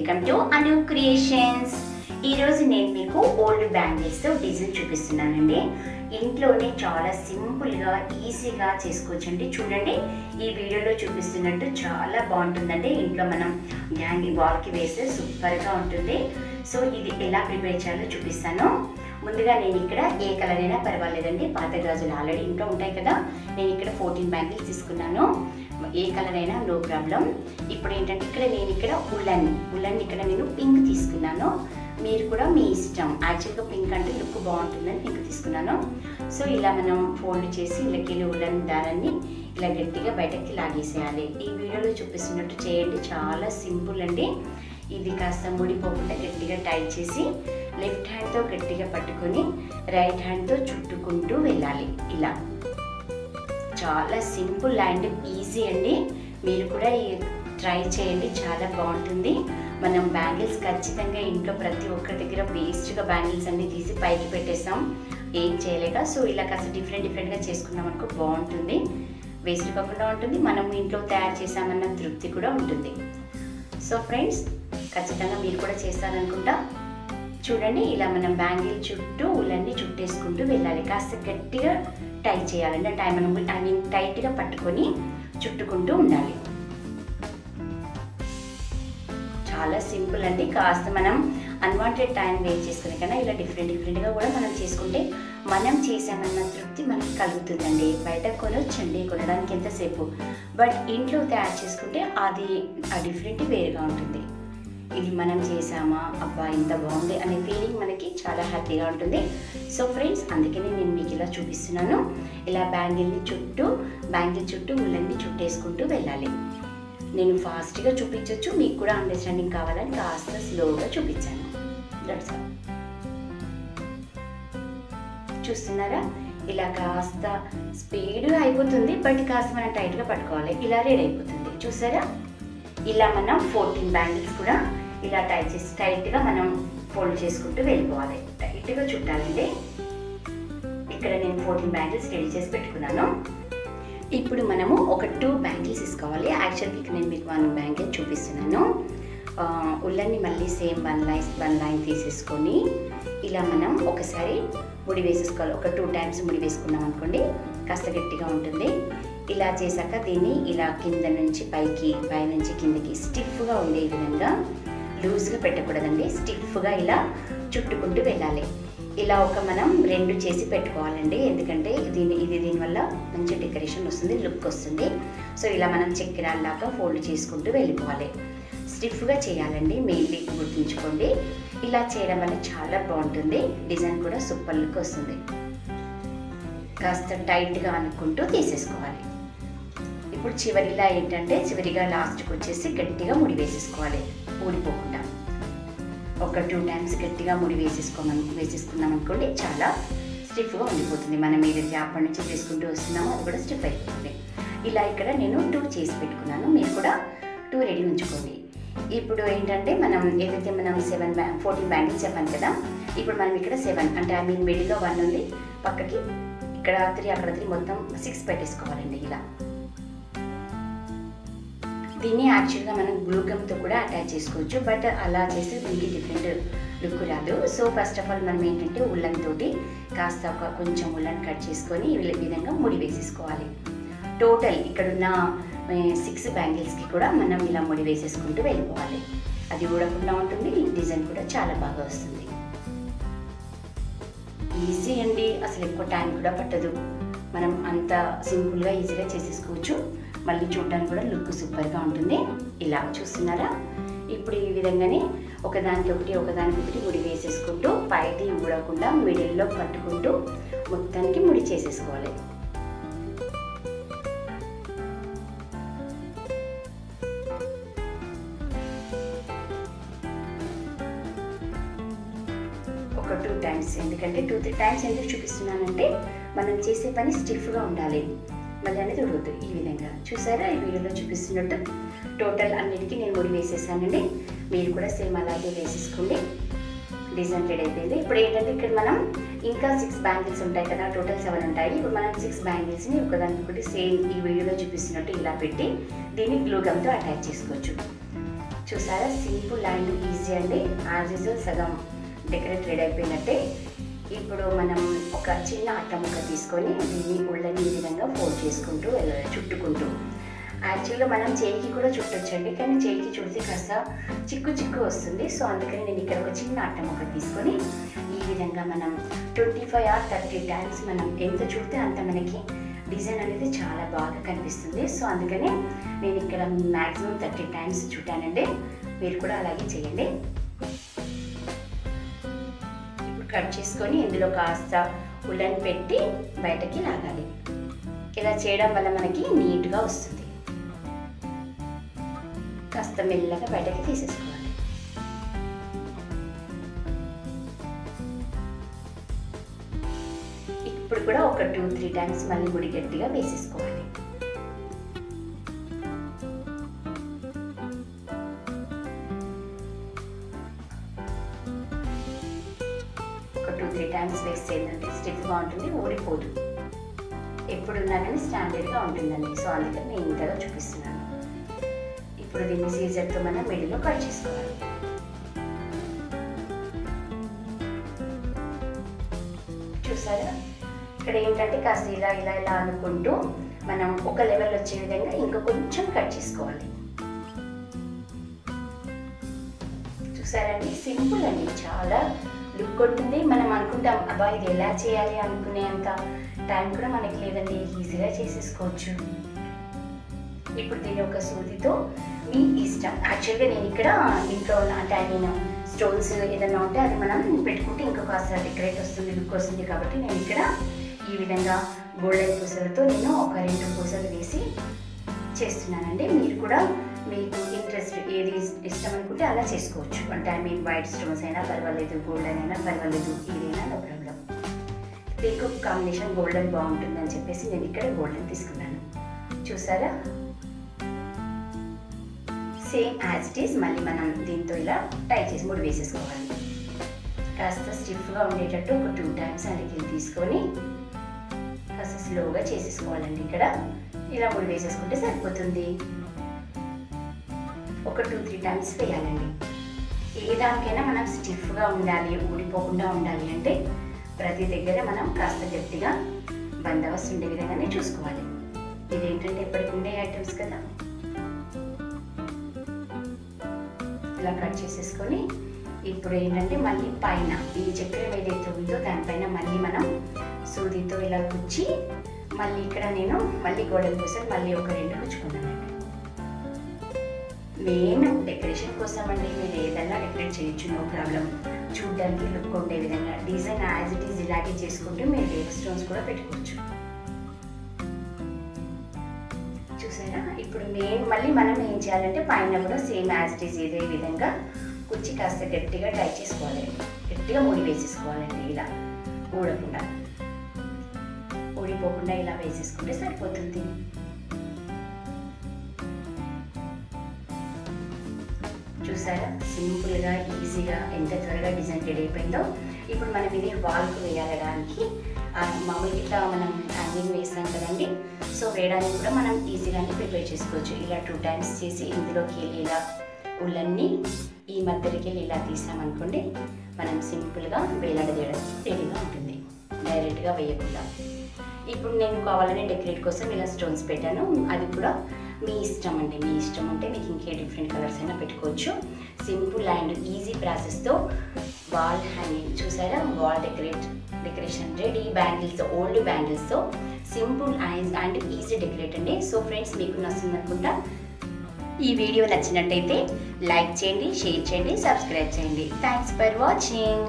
Welcome to Anu creations. ఈరోజు నేను మీకు ఓల్డ్ బ్యాంగిల్స్తో డిజైన్ చూపిస్తున్నానండి. ఇంట్లోనే చాలా సింపుల్గా ఈజీగా చేసుకోవచ్చండి. చూడండి, ఈ వీడియోలో చూపిస్తున్నట్టు చాలా బాగుంటుందండి. ఇంట్లో మనం హ్యాంగింగ్ వాల్కి వేస్తే సూపర్గా ఉంటుంది. సో ఇది ఎలా ప్రిపేర్ చేయాలో చూపిస్తాను. ముందుగా నేను ఇక్కడ ఏ కలర్ అయినా పర్వాలేదండి, పాత గాజులు ఆల్రెడీ ఇంట్లో ఉంటాయి కదా. నేను ఇక్కడ 14 బ్యాంగిల్స్ తీసుకున్నాను. ఏ కలర్ అయినా నో ప్రాబ్లం. ఇప్పుడు ఏంటంటే నేను ఇక్కడ ఉల్లన్ ఇక్కడ నేను పింక్ తీసుకున్నాను. మీరు కూడా మీ ఇష్టం. యాక్చువల్గా పింక్ అంటే లుక్ బాగుంటుందని పింక్ తీసుకున్నాను. సో ఇలా మనం ఫోల్డ్ చేసి ఇలాకెళ్ళి ఉల్లన్ దారాన్ని ఇలా గట్టిగా బయటకి లాగేసేయాలి. ఈ వీడియోలో చూపిస్తున్నట్టు చేయండి, చాలా సింపుల్ అండి. ఇది కాస్త ముడిపోకుండా గట్టిగా టైట్ చేసి లెఫ్ట్ హ్యాండ్తో గట్టిగా పట్టుకొని రైట్ హ్యాండ్తో చుట్టుకుంటూ వెళ్ళాలి. ఇలా చాలా సింపుల్ అండ్ ఈజీ అండి. మీరు కూడా ట్రై చేయండి, చాలా బాగుంటుంది. మనం బ్యాంగిల్స్ ఖచ్చితంగా ఇంట్లో ప్రతి ఒక్కరి దగ్గర వేస్ట్గా బ్యాంగిల్స్ అన్ని తీసి పైకి పెట్టేస్తాం, ఏం చేయలేక. సో ఇలా కాస్త డిఫరెంట్గా చేసుకున్నాం అనుకో బాగుంటుంది, వేస్ట్ కాకుండా ఉంటుంది. మనం ఇంట్లో తయారు చేసామన్న తృప్తి కూడా ఉంటుంది. సో ఫ్రెండ్స్, ఖచ్చితంగా మీరు కూడా చేస్తారనుకుంటా. చూడండి, ఇలా మనం బ్యాంగిల్ చుట్టూ ఉల్లన్ని చుట్టేసుకుంటూ వెళ్ళాలి. కాస్త గట్టిగా టైట్ చేయాలండి, అంటే టైట్గా పట్టుకొని చుట్టుకుంటూ ఉండాలి. చాలా సింపుల్ అండి. కాస్త మనం అన్వాంటెడ్ టైం వేస్ట్ చేసుకునే కన్నా ఇలా డిఫరెంట్గా కూడా మనం చేసుకుంటే మనం చేసామన్న తృప్తి మనకి కలుగుతుందండి. బయట కొనొచ్చండి, కొనడానికి ఎంతసేపు, బట్ ఇంట్లో తయారు చేసుకుంటే అది ఆ డిఫరెంట్ వేరుగా ఉంటుంది. ఇది మనం చేసామా, అబ్బా ఇంత బాగుంది అనే ఫీలింగ్ మనకి చాలా హ్యాపీగా ఉంటుంది. సో ఫ్రెండ్స్, అందుకని నేను మీకు ఇలా చూపిస్తున్నాను. ఇలా బ్యాంగిల్ చుట్టూ ఉల్లన్ని చుట్టేసుకుంటూ వెళ్ళాలి. నేను ఫాస్ట్గా చూపించవచ్చు, మీకు కూడా అండర్స్టాండింగ్ కావాలని కాస్త స్లోగా చూపించాను. That's all. చూస్తున్నారా, ఇలా కాస్త స్పీడ్గా అయిపోతుంది, బట్ కాస్త మనం టైట్గా పట్టుకోవాలి. ఇలా రెడీ అయిపోతుంది. చూసారా, ఇలా మనం 14 బ్యాంగిల్స్ కూడా ఇలా టైట్గా మనం ఫోల్డ్ చేసుకుంటూ వెళ్ళిపోవాలి. టైట్గా చుట్టాలండి. ఇక్కడ నేను 14 బ్యాంగిల్స్ రెడీ చేసి పెట్టుకున్నాను. ఇప్పుడు మనము ఒక 2 బ్యాంగిల్స్ తీసుకోవాలి. యాక్చువల్గా ఇక్కడ నేను మీకు 1 బ్యాంగిల్ చూపిస్తున్నాను. ఉల్లన్ని మళ్ళీ సేమ్ 1 లైన్ తీసేసుకొని ఇలా మనం ఒకసారి ముడి వేసేసుకోవాలి. ఒక 2 టైమ్స్ ముడి వేసుకున్నాం అనుకోండి, కాస్త గట్టిగా ఉంటుంది. ఇలా చేశాక దీన్ని ఇలా కింద నుంచి పైకి, పై నుంచి కిందకి స్టిఫ్గా ఉండే విధంగా లూజ్గా పెట్టకూడదండి. స్టిఫ్గా ఇలా చుట్టుకుంటూ వెళ్ళాలి. ఇలా మనం 2 చేసి పెట్టుకోవాలండి, ఎందుకంటే దీనివల్ల మంచి డెకరేషన్ వస్తుంది, లుక్ వస్తుంది. సో ఇలా మనం చక్రాల్లాగా ఫోల్డ్ చేసుకుంటూ వెళ్ళిపోవాలి. స్టిఫ్గా చేయాలండి, మెయిన్లీ గుర్తుంచుకోండి. ఇలా చేయడం వల్ల చాలా బాగుంటుంది, డిజైన్ కూడా సూపర్ లుక్ వస్తుంది. కాస్త టైట్గా అనుకుంటూ తీసేసుకోవాలి. ఇప్పుడు చివరిగా లాస్ట్కి వచ్చేసి గట్టిగా ముడి వేసేసుకోవాలి, ఊడిపోకుండా. ఒక 2 టైమ్స్ గట్టిగా ముడి వేసేసుకున్నాం అనుకోండి, చాలా స్టిఫ్గా ఉండిపోతుంది. మనం ఏదైతే అప్పటి నుంచి చేసుకుంటూ వస్తున్నామో అది కూడా స్టిఫ్ అయిపోతుంది. ఇలా ఇక్కడ నేను 2 చేసి పెట్టుకున్నాను, మీరు కూడా 2 రెడీ ఉంచుకోండి. ఇప్పుడు ఏంటంటే మనం ఏదైతే మనం 14 బ్యాంగిల్స్ చెప్పాను కదా, ఇప్పుడు మనం ఇక్కడ 7 అంటే మిడిల్లో 1 ఉంది, పక్కకి ఇక్కడ 3 అక్కడ 3 మొత్తం 6 పెట్టేసుకోవాలండి. ఇలా దీన్ని యాక్చువల్గా మనం గ్లూ గమ్తో కూడా అటాచ్ చేసుకోవచ్చు, బట్ అలా చేస్తే దీనికి డిఫరెంట్ లుక్ రాదు. సో ఫస్ట్ ఆఫ్ ఆల్ మనం ఏంటంటే ఉల్లన్ తోటి కాస్త కొంచెం ఉల్లన్ కట్ చేసుకొని ఈ విధంగా ముడి వేసేసుకోవాలి. టోటల్ ఇక్కడున్న 6 బ్యాంగిల్స్కి కూడా మనం ఇలా ముడి వేసేసుకుంటూ వెళ్ళిపోవాలి. అది ఊడకుండా ఉంటుంది, డిజైన్ కూడా చాలా బాగా వస్తుంది. ఈజీ అండి, అసలు ఎక్కువ టైం కూడా పట్టదు. మనం అంత సింపుల్గా ఈజీగా చేసేసుకోవచ్చు. మళ్ళీ చూడడానికి కూడా లుక్ సూపర్గా ఉంటుంది. ఇలా చూస్తున్నారా, ఇప్పుడు ఈ విధంగానే ఒకదానికొకటి ముడి వేసేసుకుంటూ పైది ఊడకుండా మిడిల్లో పట్టుకుంటూ మొత్తానికి ముడి చేసేసుకోవాలి. ఒక 2 టైమ్స్, ఎందుకంటే 2-3 టైమ్స్ ఎందుకు చూపిస్తున్నానంటే మనం చేసే పని స్టిఫ్గా ఉండాలి, మళ్ళీ అనేది ఉడవద్దు. ఈ విధంగా చూసారా, ఈ వీడియోలో చూపిస్తున్నట్టు టోటల్ అన్నిటికీ నేను ముడి వేసేసానండి. మీరు కూడా సేమ్ అలాగే వేసేసుకోండి. డిజైన్ రెడీ అయిపోయింది. ఇప్పుడు ఏంటంటే ఇక్కడ మనం ఇంకా 6 బ్యాంగిల్స్ ఉంటాయి కదా, టోటల్ 7 ఉంటాయి. ఇప్పుడు మనం 6 బ్యాంగిల్స్ని ఒకదానికొకటి సేమ్ ఈ వీడియోలో చూపిస్తున్నట్టు ఇలా పెట్టి దీన్ని గ్లూ గమ్తో అటాచ్ చేసుకోవచ్చు. చూసారా, సింపుల్ అండ్ ఈజీ అండి. యాజ్ యూజువల్ సగం డెకరేట్ రెడీ అయిపోయినట్టే. ఇప్పుడు మనం ఒక చిన్న అట్ట ముక్క తీసుకొని దీన్ని ఉళ్ళని ఈ విధంగా ఫోల్డ్ చేసుకుంటూ చుట్టుకుంటూ, యాక్చువల్గా మనం చేయికి కూడా చుట్టొచ్చండి, కానీ చేయికి చుడితే కాస్త చిక్కు చిక్కు వస్తుంది. సో అందుకని నేను ఇక్కడ ఒక చిన్న అట్ట ముక్క తీసుకొని ఈ విధంగా మనం 25 or 30 టైమ్స్ మనం ఎంత చుడితే అంత మనకి డిజైన్ అనేది చాలా బాగా కనిపిస్తుంది. సో అందుకని నేను ఇక్కడ మ్యాక్సిమం 30 టైమ్స్ చుట్టానండి. మీరు కూడా అలాగే చేయండి. ఇప్పుడు కట్ చేసుకొని ఇందులో కాస్త ఉల్లన్ పెట్టి బయటకి లాగాలి. ఇలా చేయడం వల్ల మనకి నీట్గా వస్తుంది. కాస్త మెల్లగా బయటకి తీసేసుకోవాలి. ఇప్పుడు కూడా ఒక 2-3 టైమ్స్ మళ్ళీ గుడి గట్టిగా వేసేసుకోవాలి. ఒక 2-3 టైమ్స్ వేస్తే ఏంటంటే స్టిఫ్గా ఉంటుంది, ఊడిపోదు. ఎప్పుడున్నా కానీ స్టాండర్డ్గా ఉంటుందండి. సో అందుకని నేను ఇంతగా చూపిస్తున్నాను. ఇప్పుడు దీన్ని సీజర్తో మనం మిడిల్లో కట్ చేసుకోవాలి. చూసారా, ఇక్కడ ఏంటంటే కాస్త ఇలా ఇలా ఇలా అనుకుంటూ మనం ఒక లెవెల్ వచ్చే విధంగా ఇంకా కొంచెం కట్ చేసుకోవాలి. చూసారండి, సింపుల్ అండి, చాలా లుక్ ఉంటుంది. మనం అనుకుంటాం అబ్బా ఇది ఎలా చేయాలి అనుకునేంత టైం కూడా మనకి లేదండి, ఈజీగా చేసేసుకోవచ్చు. ఇప్పుడు దీని ఒక సూదితో మీ ఇష్టం. యాక్చువల్గా నేను ఇక్కడ ఇంట్లో అంటే నేను స్టోన్స్ ఏదైనా ఉంటే అది మనం పెట్టుకుంటే ఇంకా కాస్త డెకరేట్ వస్తుంది, లుక్ వస్తుంది. కాబట్టి నేను ఇక్కడ ఈ విధంగా గోల్డెన్ పూసలతో నేను ఒక 2 పూసలు వేసి చేస్తున్నానండి. మీరు కూడా మీకు ఇంట్రెస్ట్ ఏది ఇష్టం అనుకుంటే అలా చేసుకోవచ్చు. అంటే ఐ మీన్ వైట్ స్టోన్స్ అయినా పర్వాలేదు, గోల్డెన్ అయినా పర్వాలేదు, ఏదైనా నో ప్రాబ్లం. మీకు కాంబినేషన్ గోల్డెన్ బాగుంటుందని చెప్పేసి నేను ఇక్కడ గోల్డెన్ తీసుకున్నాను. చూసారా, సేమ్ యాజ్ ఇట్ ఈస్ మళ్ళీ మనం దీంతో ఇలా టై చేసి ముడి వేసేసుకోవాలి. కాస్త స్టిఫ్గా ఉండేటట్టు ఒక 2 టైమ్స్ అడిగి తీసుకొని కాస్త స్లోగా చేసేసుకోవాలండి. ఇక్కడ ఇలా ముడి వేసేసుకుంటే సరిపోతుంది. ఒక 2-3 టైమ్స్ వేయాలండి. ఏ దానికైనా మనం స్టిఫ్గా ఉండాలి, ఊడిపోకుండా ఉండాలి అంటే ప్రతి దగ్గర మనం కాస్త గట్టిగా బందోబస్తు ఉండే విధంగానే చూసుకోవాలి. ఇదేంటంటే ఎప్పటికి ఉండే ఐటమ్స్ కదా. ఇలా కట్ చేసేసుకొని ఇప్పుడు ఏంటంటే మళ్ళీ పైన ఈ చక్రం ఏదైతే ఉందో దానిపైన మళ్ళీ మనం సూదితో ఇలా కుచ్చి మళ్ళీ ఇక్కడ నేను మళ్ళీ గోడల కోసం మళ్ళీ ఒక 2 కుచ్చుకున్నానండి. మెయిన్ డెకరేషన్ కోసం అండి, మీరు ఏదైనా డెకరేట్ చేయొచ్చు, నో ప్రాబ్లం. చూడ్డానికి లుక్ ఉండే విధంగా డిజైన్ యాజ్ ఇట్ ఈజ్ ఇలాగే చేసుకుంటూ మీరు వేరే స్టోన్స్ కూడా పెట్టుకోవచ్చు. చూసారా, ఇప్పుడు మళ్ళీ మనం ఏం చేయాలంటే పైన కూడా సేమ్ యాజ్ ఇట్ ఈజ్ ఇదే విధంగా కుచ్చి కాస్త గట్టిగా టై చేసుకోవాలి. గట్టిగా ముడి వేసేసుకోవాలండి. ఇలా ఊడకుండా ఊడిపోకుండా ఇలా వేసేసుకుంటే సరిపోతుంది. చూసారా, సింపుల్గా ఈజీగా ఎంత త్వరగా డిజైన్ రెడీ అయిపోయిందో. ఇప్పుడు మనం ఇది వాల్కు వేయడానికి మామూలుగా ఇట్లా మనం హ్యాంగింగ్ వేస్తాం కదండి. సో వేయడానికి కూడా మనం ఈజీగానే ప్రిపేర్ చేసుకోవచ్చు. ఇలా 2 టైమ్స్ చేసి ఇందులోకి ఇలా ఉల్లన్ని ఈ మధ్యలోకి ఇలా తీసామనుకోండి, మనం సింపుల్గా వేలాడదేయడం రెడీగా ఉంటుంది, డైరెక్ట్గా వేయకుండా. ఇప్పుడు నేను కావాలని డెకరేట్ కోసం ఇలా స్టోన్స్ పెట్టాను. అది కూడా మీ ఇష్టం అండి. మీ ఇష్టం అంటే మీకు ఇంకే డిఫరెంట్ కలర్స్ అయినా పెట్టుకోవచ్చు. సింపుల్ అండ్ ఈజీ ప్రాసెస్తో వాల్ హ్యాంగింగ్. చూసారా, వాల్ డెకరేషన్ రెడీ. బ్యాంగిల్స్తో, ఓల్డ్ బ్యాంగిల్స్తో సింపుల్ అండ్ ఈజీ డెకరేట్ అండి. సో ఫ్రెండ్స్, మీకు నచ్చింది అనుకుంటా. ఈ వీడియో నచ్చినట్టయితే లైక్ చేయండి, షేర్ చేయండి, సబ్స్క్రైబ్ చేయండి. Thanks for watching.